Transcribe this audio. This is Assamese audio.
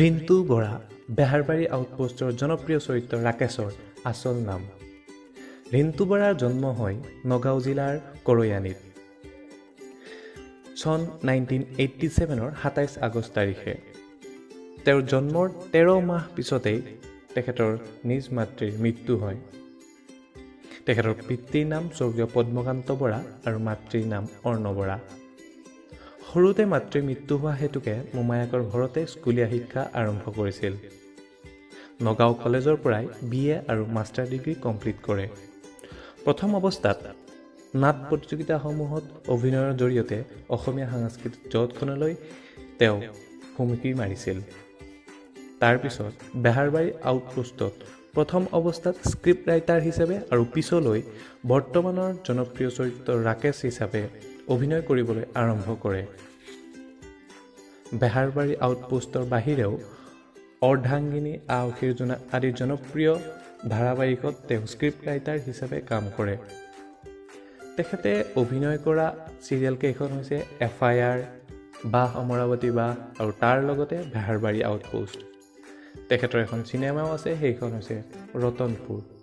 ৰিন্তু বৰা বেহাৰবাৰী আউটপোষ্টৰ জনপ্ৰিয় চৰিত্ৰ ৰাকেশৰ আচল নাম। ৰিন্তু বৰাৰ জন্ম হয় নগাঁও জিলাৰ কৰৈয়ানীত চন 1987 27 আগষ্ট তাৰিখে। তেওঁৰ জন্মৰ 13 মাহ পিছতেই তেখেতৰ নিজ মাতৃৰ মৃত্যু হয়। তেখেতৰ পিতৃৰ নাম স্বৰ্গীয় পদ্মকান্ত বৰা আৰু মাতৃৰ নাম অৰ্ণ বৰা। সৰুতে মাতৃৰ মৃত্যু হোৱা হেতুকে মোমায়েকৰ ঘৰতে স্কুলীয়া শিক্ষা আৰম্ভ কৰিছিল। নগাঁও কলেজৰ পৰাই BA আৰু মাষ্টাৰ ডিগ্ৰী কমপ্লিট কৰে। প্ৰথম অৱস্থাত নাট প্ৰতিযোগিতাসমূহত অভিনয়ৰ জৰিয়তে অসমীয়া সাংস্কৃতিক জগতখনলৈ তেওঁ ভুমুকি মাৰিছিল। তাৰ পিছত বেহাৰবাৰী আউটপোষ্টত প্ৰথম অৱস্থাত স্ক্ৰিপ্ট ৰাইটাৰ হিচাপে আৰু পিছলৈ বৰ্তমানৰ জনপ্ৰিয় চৰিত্ৰ ৰাকেশ হিচাপে অভিনয় কৰিবলৈ আৰম্ভ কৰে। বেহাৰবাৰী আউটপোষ্টৰ বাহিৰেও অৰ্ধাংগিনী আউসীৰ জোনাক আদি জনপ্ৰিয় ধাৰাবাহিকত তেওঁ স্ক্ৰিপ্ট ৰাইটাৰ হিচাপে কাম কৰে। তেখেতে অভিনয় কৰা চিৰিয়েল কেইখন হৈছে FIR, বাহ অমৰাৱতী বাহ আৰু তাৰ লগতে বেহাৰবাৰী আউটপোষ্ট। তেখেতৰ এখন চিনেমাও আছে, সেইখন হৈছে ৰতনপুৰ।